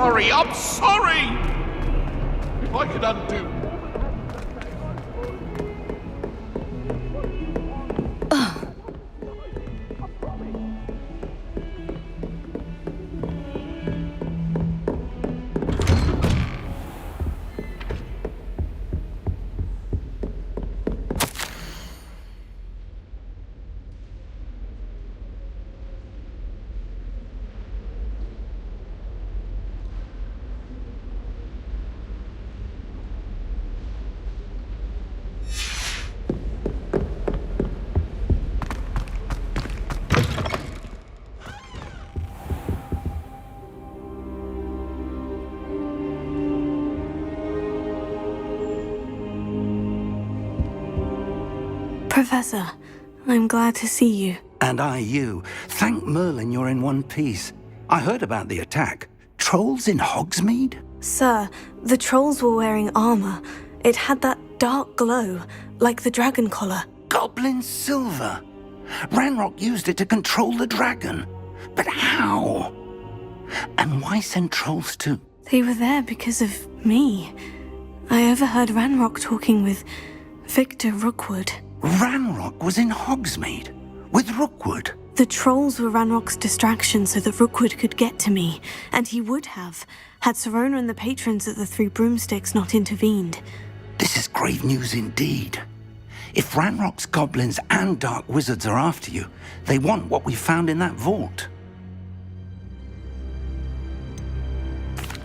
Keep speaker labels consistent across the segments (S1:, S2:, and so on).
S1: sorry, I'm sorry! If I could undo...
S2: Professor, I'm glad to see you.
S3: And I you. Thank Merlin you're in one piece. I heard about the attack. Trolls in Hogsmeade?
S2: Sir, the trolls were wearing armor. It had that dark glow, like the dragon collar.
S3: Goblin silver. Ranrock used it to control the dragon. But how? And why send trolls too?
S2: They were there because of me. I overheard Ranrock talking with Victor Rookwood.
S3: Ranrock was in Hogsmeade with Rookwood.
S2: The trolls were Ranrock's distraction so that Rookwood could get to me, and he would have, had Serona and the patrons at the Three Broomsticks not intervened.
S3: This is grave news indeed. If Ranrock's goblins and dark wizards are after you, they want what we found in that vault.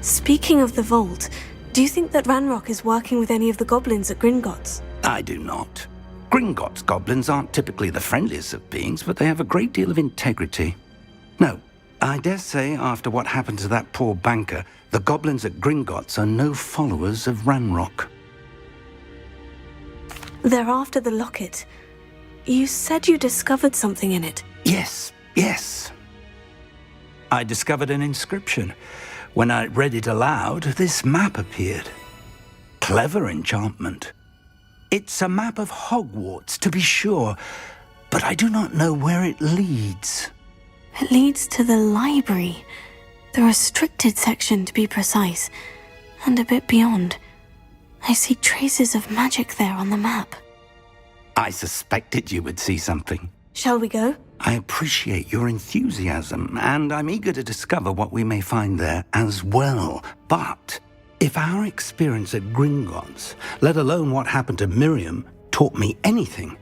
S2: Speaking of the vault, do you think that Ranrock is working with any of the goblins at Gringotts?
S3: I do not. Gringotts goblins aren't typically the friendliest of beings, but they have a great deal of integrity. No, I dare say after what happened to that poor banker, the goblins at Gringotts are no followers of Ranrock.
S2: They're after the locket. You said you discovered something in it.
S3: Yes. I discovered an inscription. When I read it aloud, this map appeared. Clever enchantment. It's a map of Hogwarts, to be sure, but I do not know where it leads.
S2: It leads to the library. The restricted section, to be precise, and a bit beyond. I see traces of magic there on the map.
S3: I suspected you would see something.
S2: Shall we go?
S3: I appreciate your enthusiasm, and I'm eager to discover what we may find there as well. But if our experience at Gringotts, let alone what happened to Miriam, taught me anything,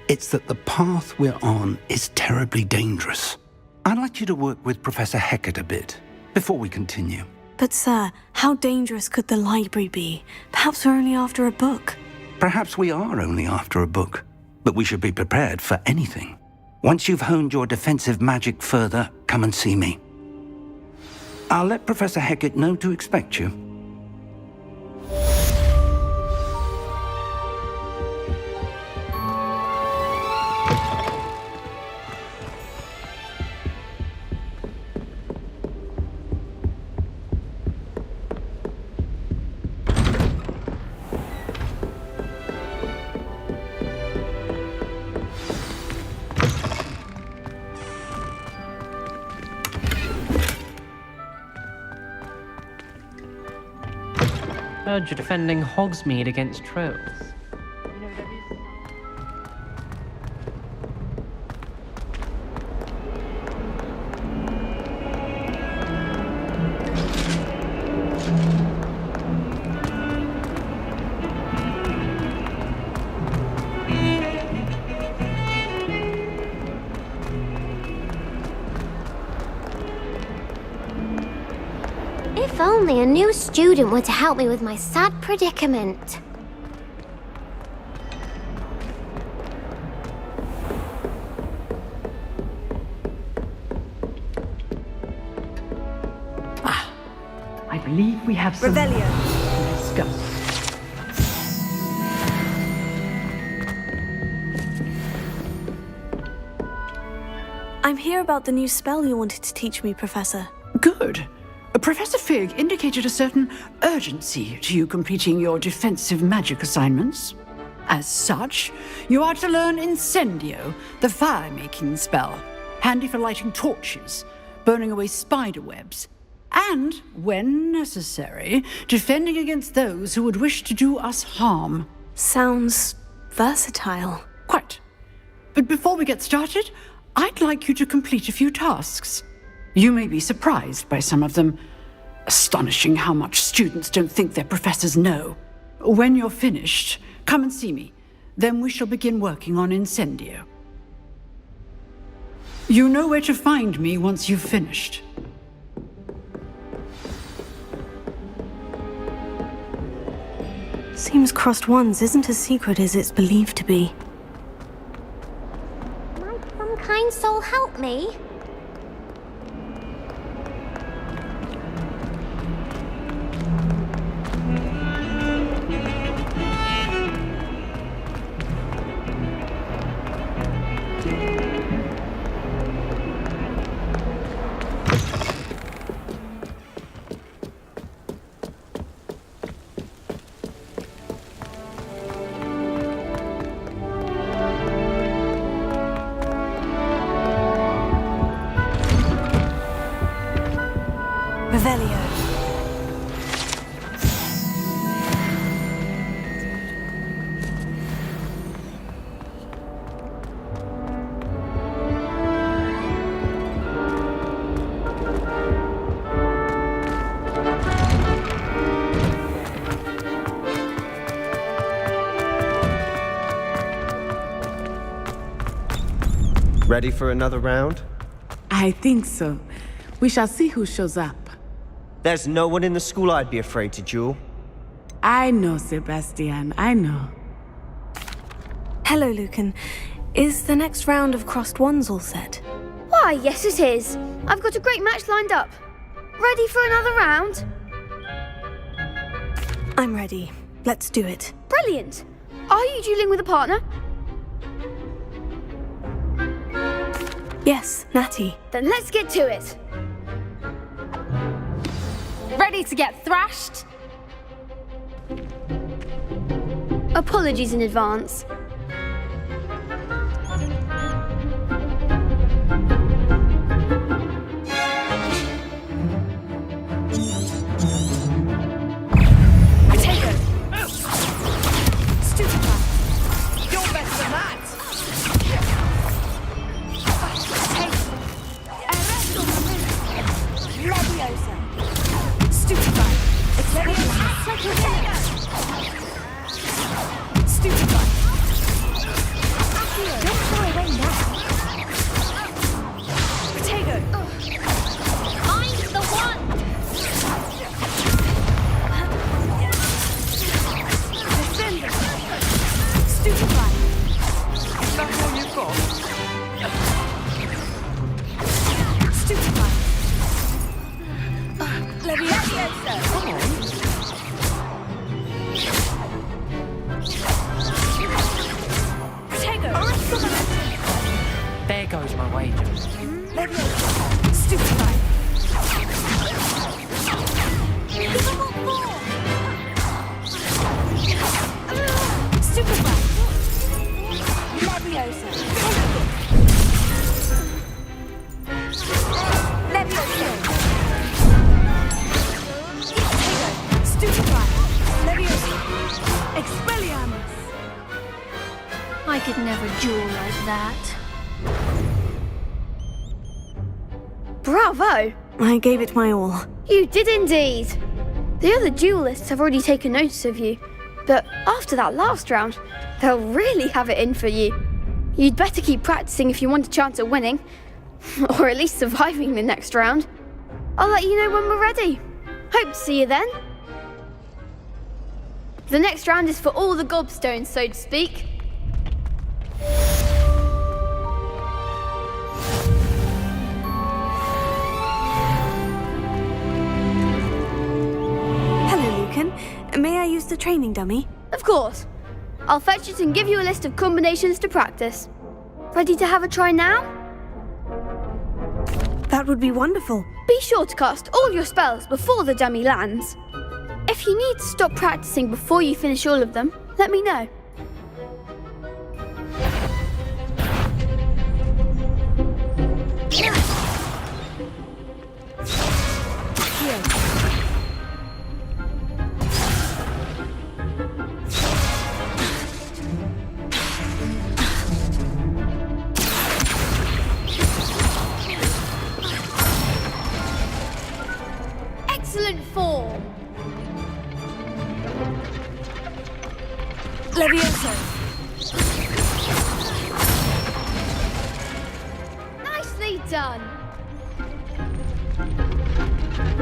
S3: it's that the path we're on is terribly dangerous. I'd like you to work with Professor Hecat a bit before we continue.
S2: But sir, how dangerous could the library be? Perhaps we're only after a book.
S3: Perhaps we are only after a book, but we should be prepared for anything. Once you've honed your defensive magic further, come and see me. I'll let Professor Hecat know to expect you.
S4: Heard you're defending Hogsmeade against trolls.
S5: If only a new student were to help me with my sad predicament.
S4: I believe we have some
S2: Revelio.
S4: to discuss.
S2: I'm here about the new spell you wanted to teach me, Professor.
S6: Good. Professor Fig indicated a certain urgency to you completing your defensive magic assignments. As such, you are to learn Incendio, the fire-making spell, handy for lighting torches, burning away spider webs, and, when necessary, defending against those who would wish to do us harm.
S2: Sounds versatile.
S6: Quite. But before we get started, I'd like you to complete a few tasks. You may be surprised by some of them. Astonishing how much students don't think their professors know. When you're finished, come and see me. Then we shall begin working on Incendio. You know where to find me once you've finished.
S2: Seems Crossed Wands isn't as secret as it's believed to be.
S5: Might some kind soul help me?
S2: Revelio.
S7: Ready for another round?
S8: I think so. We shall see who shows up.
S7: There's no one in the school I'd be afraid to duel.
S8: I know, Sebastian, I know.
S2: Hello, Lucan. Is the next round of Crossed Wands all set?
S9: Why, yes it is. I've got a great match lined up. Ready for another round?
S2: I'm ready. Let's do it.
S9: Brilliant. Are you dueling with a partner?
S2: Yes, Natty.
S9: Then let's get to it. Ready to get thrashed? Apologies in advance.
S4: There goes my wager.
S9: Stupefy. Stupefy. Leviosa. Leviosa. Stupefy. Leviosa. Expelliarmus. I could never duel like that. Bravo!
S2: I gave it my all.
S9: You did indeed. The other duelists have already taken notice of you, but after that last round, they'll really have it in for you. You'd better keep practicing if you want a chance at winning, or at least surviving the next round. I'll let you know when we're ready. Hope to see you then. The next round is for all the gobstones, so to speak.
S2: May I use the training dummy?
S9: Of course. I'll fetch it and give you a list of combinations to practice. Ready to have a try now?
S2: That would be wonderful.
S9: Be sure to cast all your spells before the dummy lands. If you need to stop practicing before you finish all of them, let me know.
S2: Levioso.
S9: Nicely done.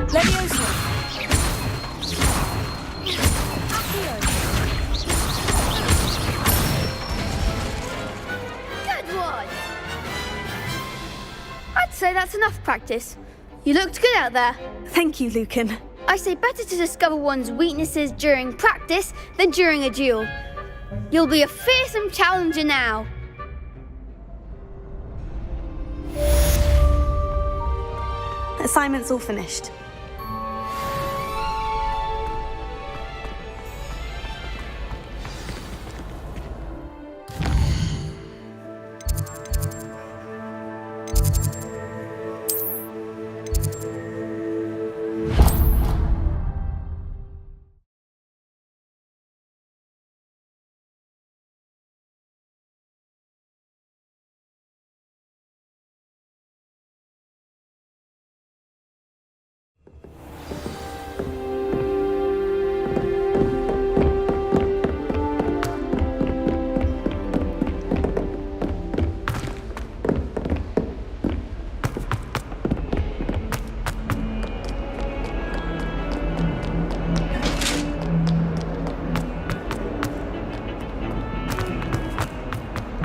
S2: Levioso.
S9: Good one. I'd say that's enough practice. You looked good out there.
S2: Thank you, Lucan.
S9: I say better to discover one's weaknesses during practice than during a duel. You'll be a fearsome challenger now.
S2: Assignment's all finished.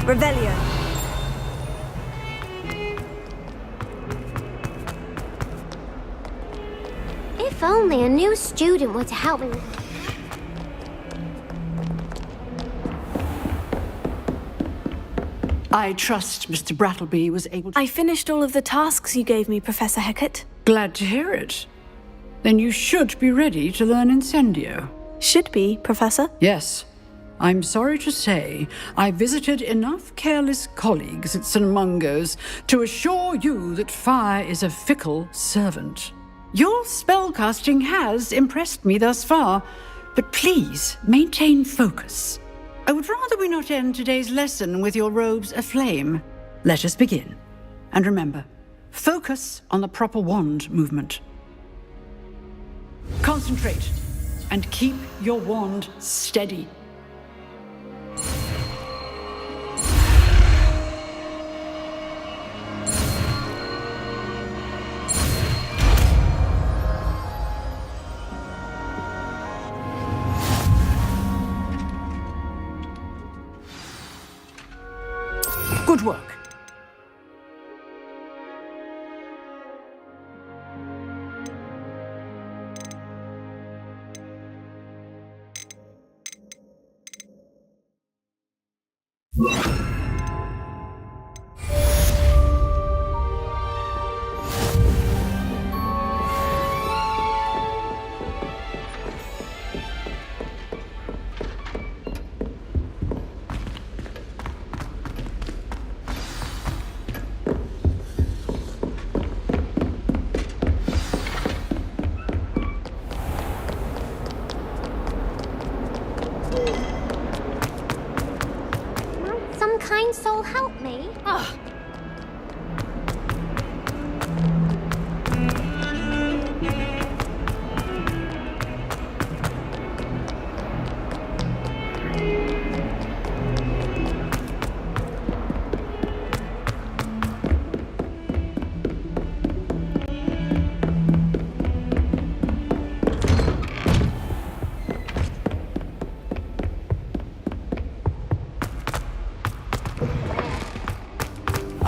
S2: Revelio.
S5: If only a new student were to help me.
S6: I trust Mr. Brattleby was able to...
S2: I finished all of the tasks you gave me, Professor Hecat.
S6: Glad to hear it. Then you should be ready to learn Incendio.
S2: Should be, Professor.
S6: Yes. I'm sorry to say, I visited enough careless colleagues at St. Mungo's to assure you that fire is a fickle servant. Your spellcasting has impressed me thus far, but please maintain focus. I would rather we not end today's lesson with your robes aflame. Let us begin. And remember, focus on the proper wand movement. Concentrate and keep your wand steady. Good work.
S5: Some kind soul help me?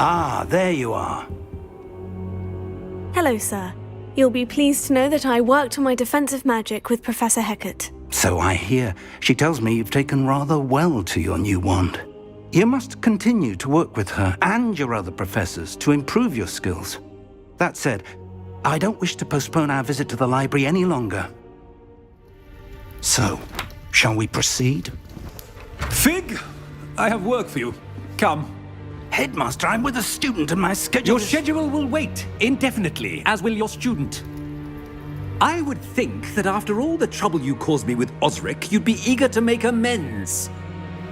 S3: Ah, there you are.
S2: Hello, sir. You'll be pleased to know that I worked on my defensive magic with Professor Hecat.
S3: So I hear. She tells me you've taken rather well to your new wand. You must continue to work with her and your other professors to improve your skills. That said, I don't wish to postpone our visit to the library any longer. So, shall we proceed?
S10: Fig, I have work for you. Come.
S3: Headmaster, I'm with a student and my schedule
S10: Your schedule will wait indefinitely, as will your student. I would think that after all the trouble you caused me with Osric, you'd be eager to make amends.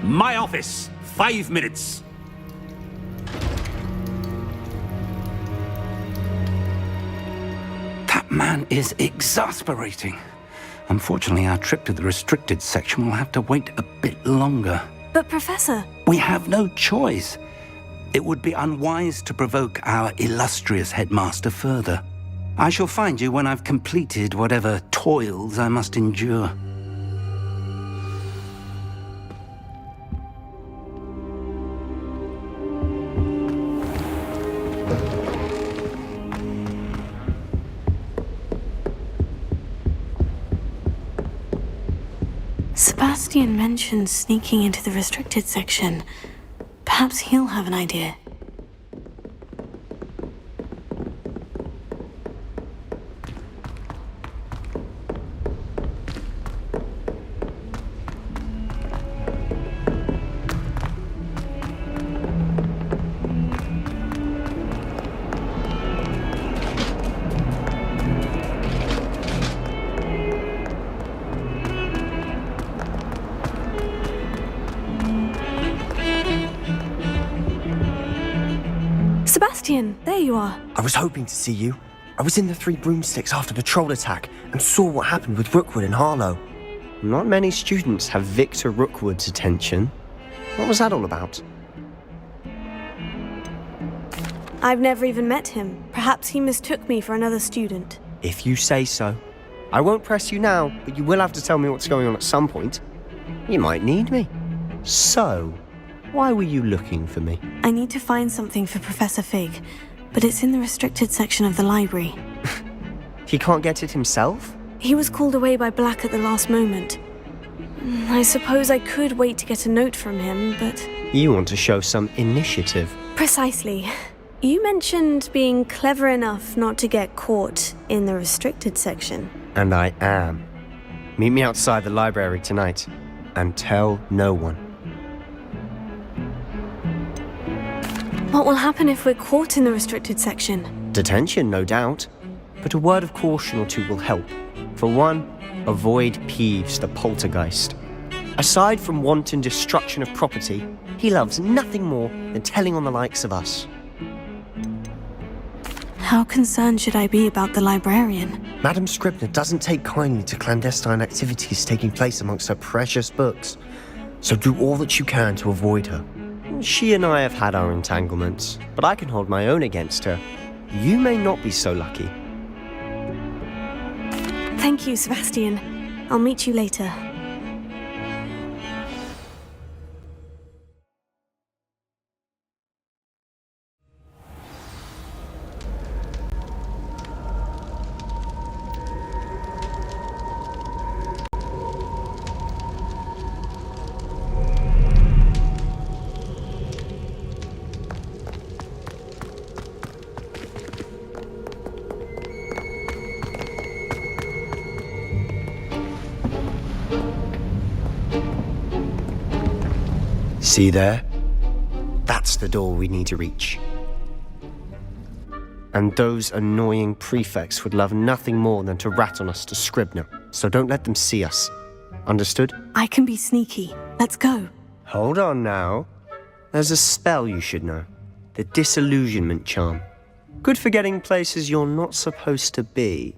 S10: My office, 5 minutes.
S3: That man is exasperating. Unfortunately, our trip to the restricted section will have to wait a bit longer.
S2: But Professor...
S3: We have no choice. It would be unwise to provoke our illustrious headmaster further. I shall find you when I've completed whatever toils I must endure.
S2: Sebastian mentioned sneaking into the restricted section. Perhaps he'll have an idea. Sebastian, there you are.
S11: I was hoping to see you. I was in the Three Broomsticks after the troll attack and saw what happened with Rookwood and Harlow.
S7: Not many students have Victor Rookwood's attention. What was that all about?
S2: I've never even met him. Perhaps he mistook me for another student.
S7: If you say so. I won't press you now, but you will have to tell me what's going on at some point. You might need me. So, why were you looking for me?
S2: I need to find something for Professor Fig, but it's in the restricted section of the library.
S7: He can't get it himself?
S2: He was called away by Black at the last moment. I suppose I could wait to get a note from him, but...
S7: You want to show some initiative.
S2: Precisely. You mentioned being clever enough not to get caught in the restricted section.
S7: And I am. Meet me outside the library tonight, and tell no one.
S2: What will happen if we're caught in the restricted section?
S7: Detention, no doubt. But a word of caution or two will help. For one, avoid Peeves, the poltergeist. Aside from wanton destruction of property, he loves nothing more than telling on the likes of us.
S2: How concerned should I be about the librarian?
S11: Madam Scribner doesn't take kindly to clandestine activities taking place amongst her precious books, so do all that you can to avoid her.
S7: She and I have had our entanglements, but I can hold my own against her. You may not be so lucky.
S2: Thank you, Sebastian. I'll meet you later.
S11: See there? That's the door we need to reach.
S7: And those annoying prefects would love nothing more than to rat on us to Scribner, so don't let them see us. Understood?
S2: I can be sneaky. Let's go.
S7: Hold on now. There's a spell you should know. The Disillusionment Charm. Good for getting places you're not supposed to be.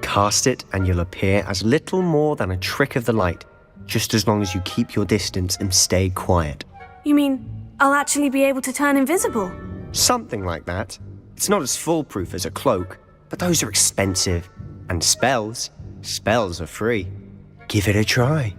S7: Cast it and you'll appear as little more than a trick of the light, just as long as you keep your distance and stay quiet.
S2: You mean I'll actually be able to turn invisible?
S7: Something like that. It's not as foolproof as a cloak, but those are expensive. And spells are free. Give it a try.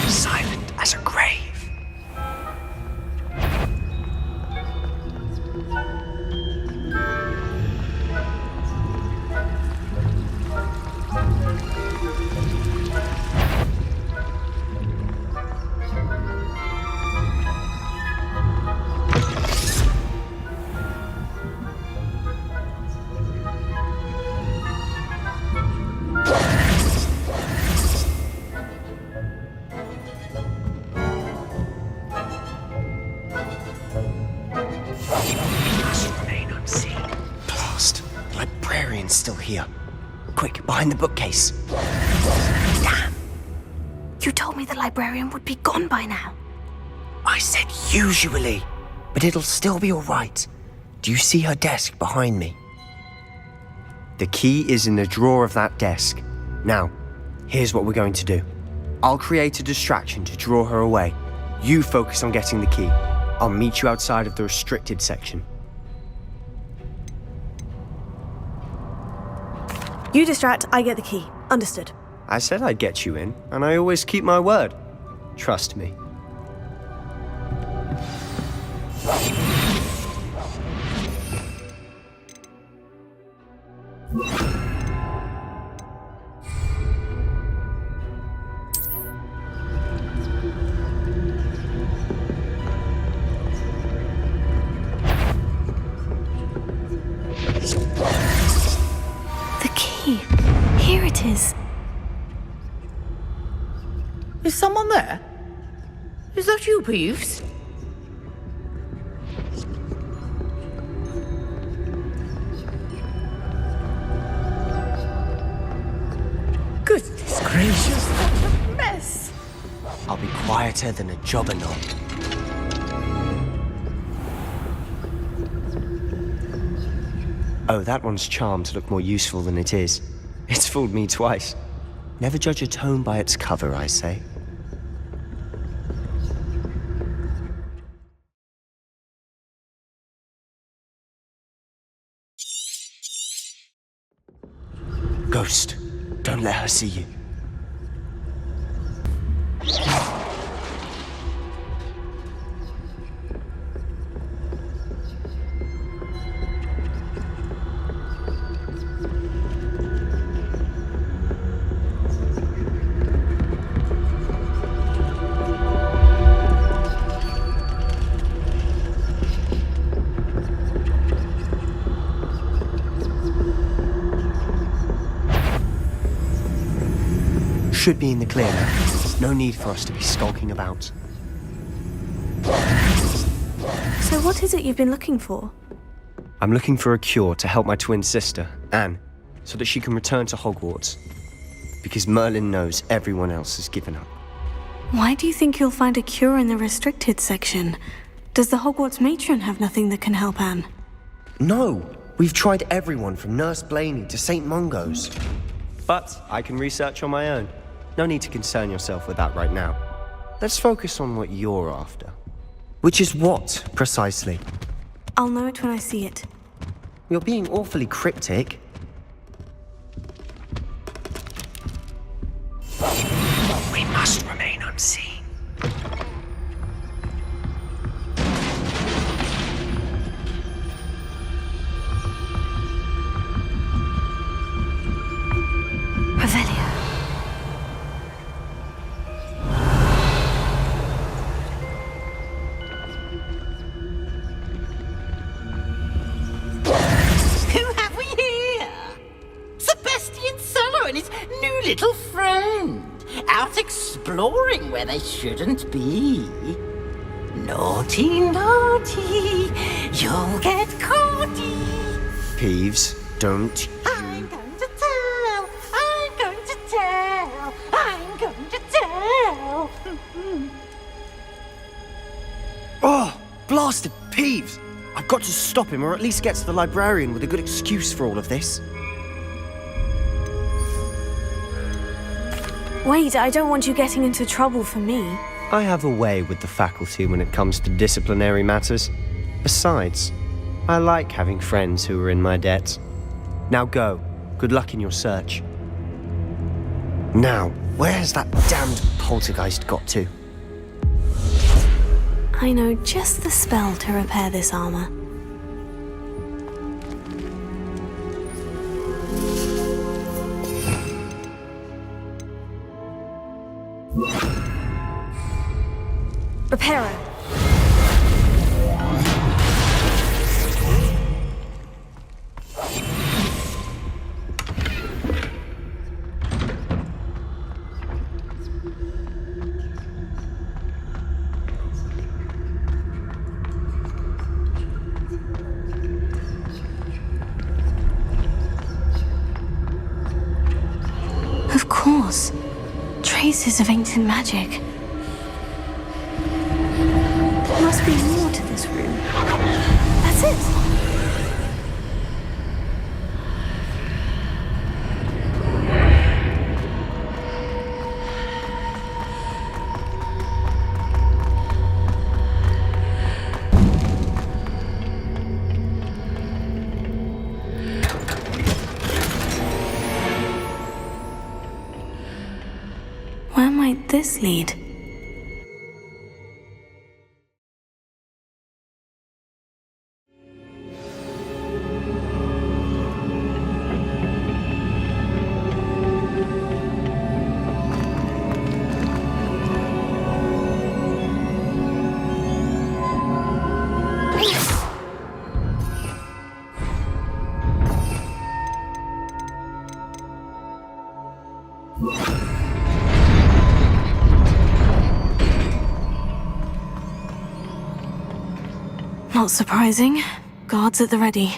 S11: Silent as a grave. The librarian's still here. Quick, behind the bookcase. Damn!
S2: You told me the librarian would be gone by now.
S11: I said usually, but it'll still be alright. Do you see her desk behind me?
S7: The key is in the drawer of that desk. Now, here's what we're going to do. I'll create a distraction to draw her away. You focus on getting the key. I'll meet you outside of the restricted section.
S12: You distract, I get the key. Understood.
S7: I said I'd get you in, and I always keep my word. Trust me.
S2: The key. Here it is.
S8: Is someone there? Is that you, Peeves? Goodness gracious, what a mess!
S11: I'll be quieter than a jobberknoll.
S7: Oh, that one's charmed to look more useful than it is. It's fooled me twice. Never judge a tome by its cover, I say.
S11: Ghost, don't let her see you.
S7: Should be in the clear now. No need for us to be skulking about.
S2: So what is it you've been looking for?
S7: I'm looking for a cure to help my twin sister, Anne, so that she can return to Hogwarts. Because Merlin knows everyone else has given up.
S2: Why do you think you'll find a cure in the restricted section? Does the Hogwarts matron have nothing that can help Anne?
S11: No! We've tried everyone from Nurse Blaney to St. Mungo's.
S7: But I can research on my own. No need to concern yourself with that right now. Let's focus on what you're after.
S11: Which is what, precisely?
S2: I'll know it when I see it.
S11: You're being awfully cryptic. We must remain unseen.
S13: Little friend, out exploring where they shouldn't be. Naughty, naughty, you'll get caughty.
S7: Peeves, don't you...
S13: I'm going to tell, I'm going to tell, I'm going to tell.
S11: Oh, blasted Peeves! I've got to stop him, or at least get to the librarian with a good excuse for all of this.
S2: Wait, I don't want you getting into trouble for me.
S7: I have a way with the faculty when it comes to disciplinary matters. Besides, I like having friends who are in my debt. Now go. Good luck in your search.
S11: Now, where's that damned poltergeist got to?
S2: I know just the spell to repair this armor.
S12: Reparo.
S2: Of course. Traces of ancient magic. There must be more to this room. That's it! Where might this lead? Not surprising. Guards at the ready.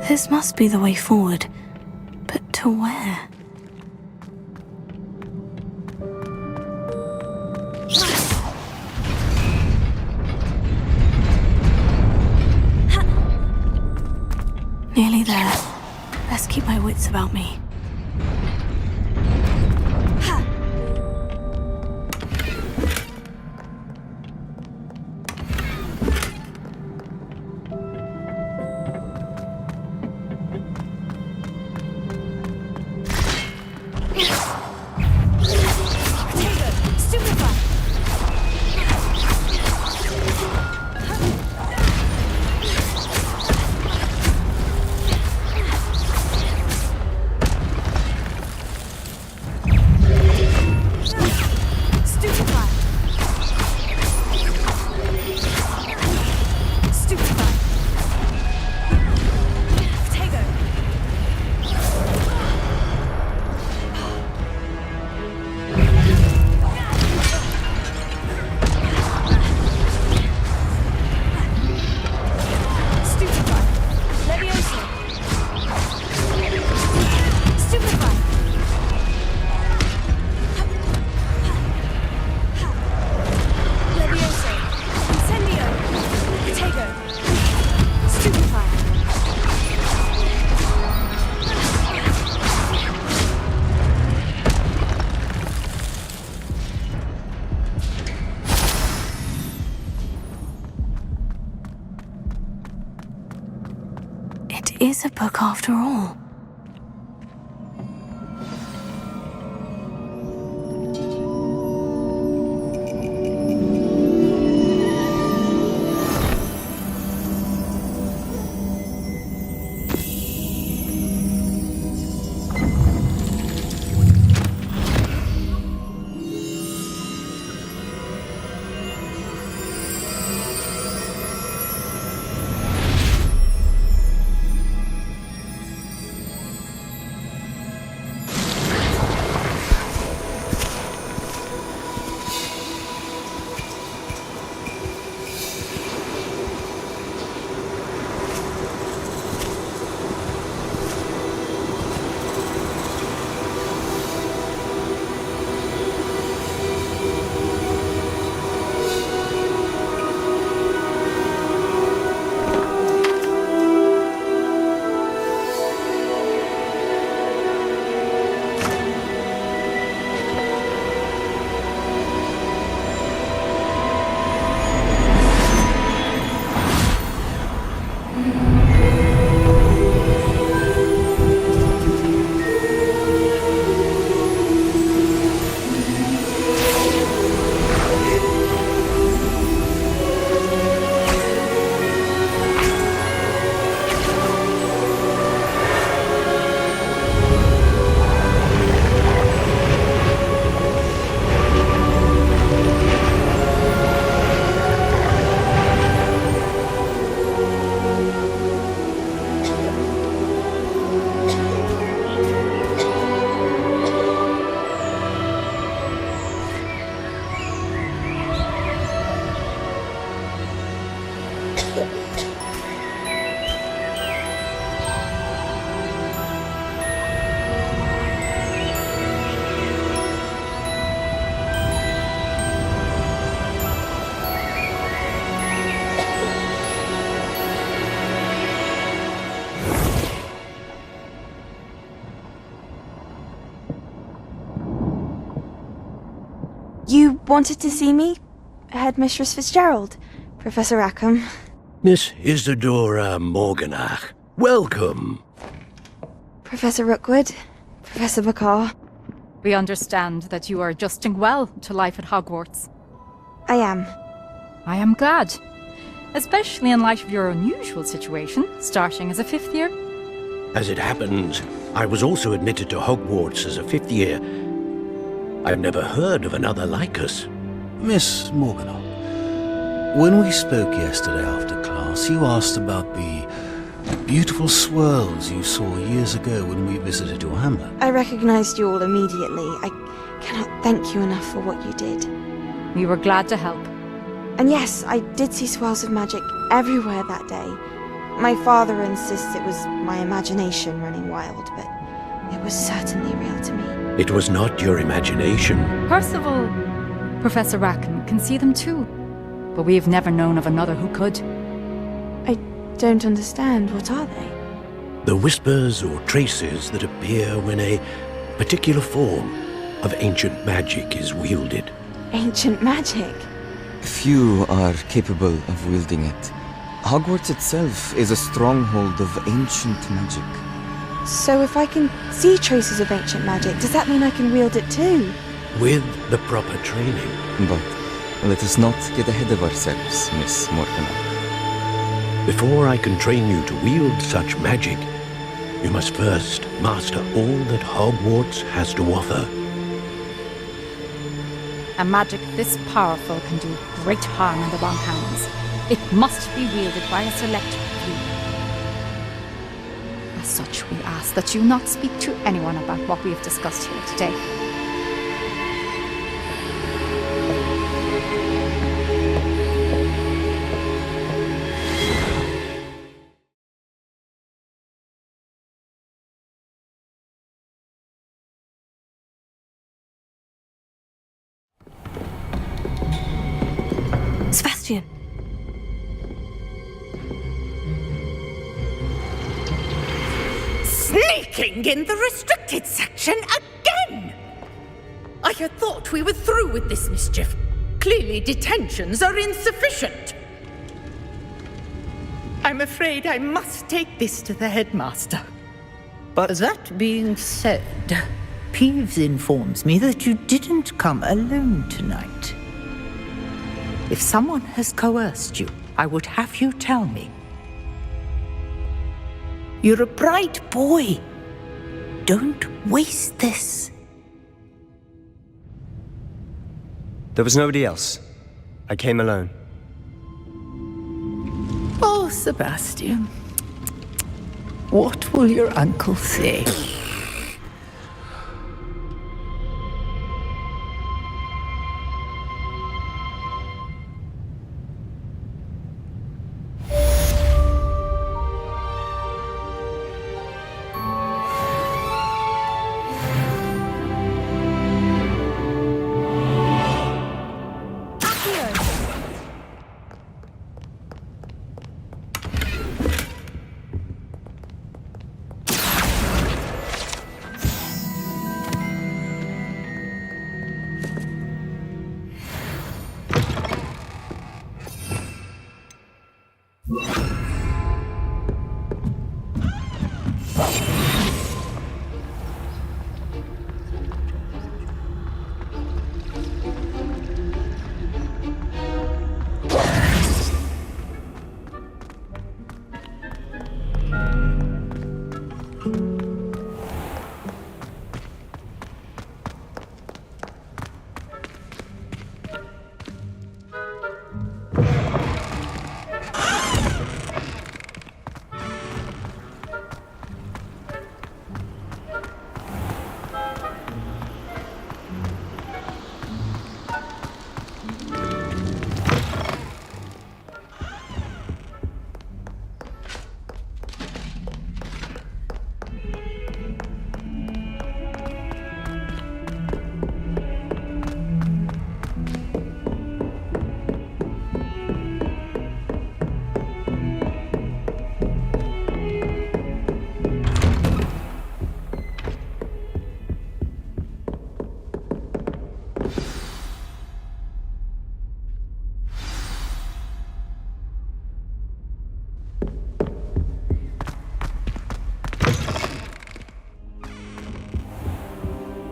S2: This must be the way forward. But to where? Nearly there. Best keep my wits about me. It is a book after all.
S14: wanted to see me? Headmistress Fitzgerald, Professor Rackham.
S15: Miss Isadora Morganach, welcome.
S14: Professor Rookwood, Professor Bakar.
S16: We understand that you are adjusting well to life at Hogwarts.
S14: I am.
S16: I am glad. Especially in light of your unusual situation, starting as a 5th year.
S15: As it happens, I was also admitted to Hogwarts as a 5th year. I've never heard of another like us.
S17: Miss Morganach, when we spoke yesterday after class, you asked about the beautiful swirls you saw years ago when we visited your hamlet.
S14: I recognized you all immediately. I cannot thank you enough for what you did.
S16: We were glad to help.
S14: And yes, I did see swirls of magic everywhere that day. My father insists it was my imagination running wild, but it was certainly real to me.
S15: It was not your imagination.
S16: Percival, Professor Rackham can see them too. But we have never known of another who could.
S14: I don't understand. What are they?
S15: The whispers or traces that appear when a particular form of ancient magic is wielded.
S14: Ancient magic?
S18: Few are capable of wielding it. Hogwarts itself is a stronghold of ancient magic.
S14: So if I can see traces of ancient magic, does that mean I can wield it too?
S15: With the proper training.
S18: But let us not get ahead of ourselves, Miss Morganach.
S15: Before I can train you to wield such magic, you must first master all that Hogwarts has to offer.
S16: A magic this powerful can do great harm in the wrong hands. It must be wielded by a select few. As such, we ask that you not speak to anyone about what we have discussed here today.
S2: Sebastian.
S13: Sneaking in the restricted section again! I had thought we were through with this mischief. Clearly detentions are insufficient. I'm afraid I must take this to the headmaster.
S19: But that being said, Peeves informs me that you didn't come alone tonight. If someone has coerced you, I would have you tell me. You're a bright boy. Don't waste this.
S7: There was nobody else. I came alone.
S19: Oh, Sebastian. What will your uncle say?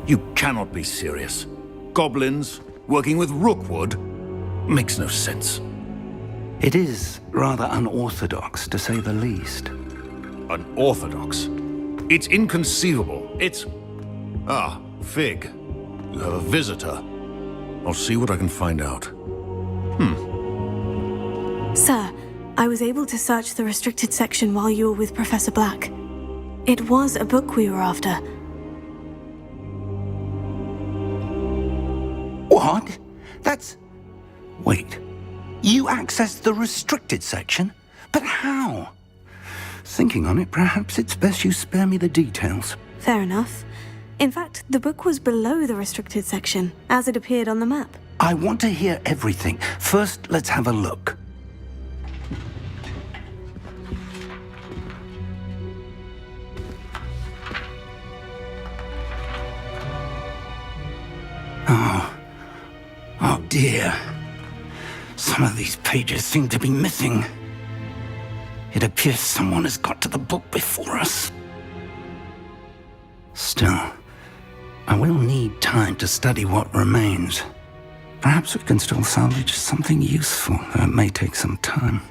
S17: You cannot be serious. Goblins working with Rookwood? Makes no sense.
S3: It is rather unorthodox, to say the least.
S17: Unorthodox? It's inconceivable. It's... Ah, Fig. You have a visitor. I'll see what I can find out.
S2: Sir, I was able to search the restricted section while you were with Professor Black. It was a book we were after.
S3: What? That's... Wait. You accessed the restricted section? But how? Thinking on it, perhaps it's best you spare me the details.
S2: Fair enough. In fact, the book was below the restricted section, as it appeared on the map.
S3: I want to hear everything. First, let's have a look. Oh dear. Some of these pages seem to be missing. It appears someone has got to the book before us. Still, I will need time to study what remains. Perhaps we can still salvage something useful, though it may take some time.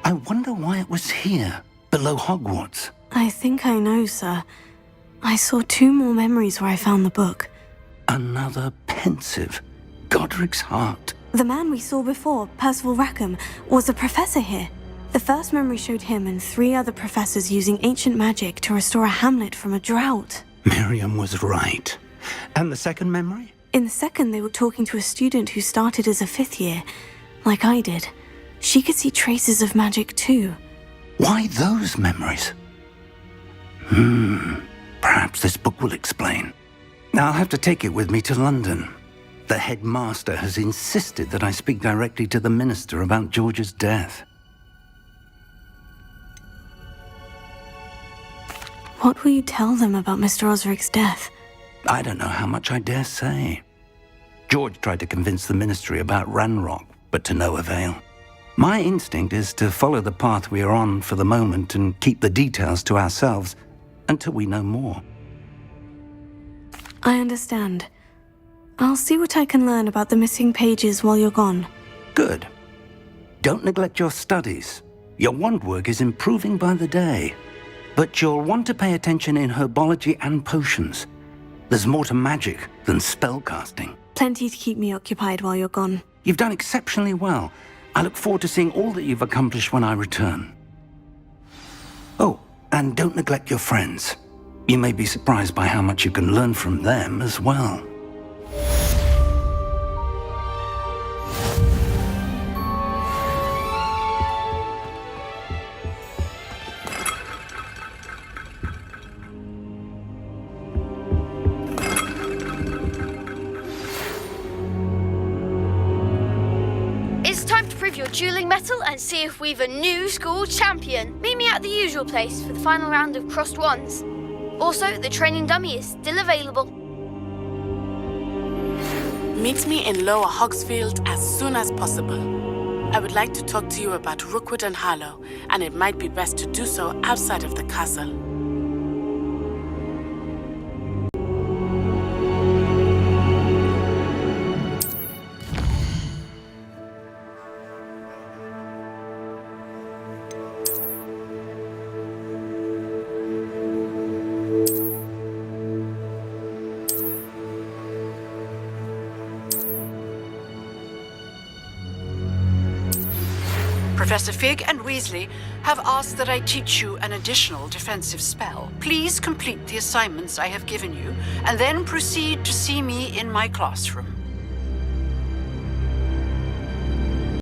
S3: I wonder why it was here, below Hogwarts.
S2: I think I know, sir. I saw 2 more memories where I found the book.
S3: Another pensive. Godric's heart.
S2: The man we saw before, Percival Rackham, was a professor here. The first memory showed him and 3 other professors using ancient magic to restore a hamlet from a drought.
S3: Miriam was right. And the second memory?
S2: In the second, they were talking to a student who started as a 5th year, like I did. She could see traces of magic too.
S3: Why those memories? Perhaps this book will explain. I'll have to take it with me to London. The headmaster has insisted that I speak directly to the minister about George's death.
S2: What will you tell them about Mr. Osric's death?
S3: I don't know how much I dare say. George tried to convince the ministry about Ranrock, but to no avail. My instinct is to follow the path we are on for the moment and keep the details to ourselves until we know more.
S2: I understand. I'll see what I can learn about the missing pages while you're gone.
S3: Good. Don't neglect your studies. Your wand work is improving by the day. But you'll want to pay attention in herbology and potions. There's more to magic than spellcasting.
S2: Plenty to keep me occupied while you're gone.
S3: You've done exceptionally well. I look forward to seeing all that you've accomplished when I return. Oh, and don't neglect your friends. You may be surprised by how much you can learn from them as well.
S9: It's time to prove your dueling mettle and see if we've a new school champion. Meet me at the usual place for the final round of crossed wands. Also, the training dummy is still available.
S20: Meet me in Lower Hogsfield as soon as possible. I would like to talk to you about Rookwood and Harlow, and it might be best to do so outside of the castle.
S6: Professor Fig and Weasley have asked that I teach you an additional defensive spell. Please complete the assignments I have given you, and then proceed to see me in my classroom.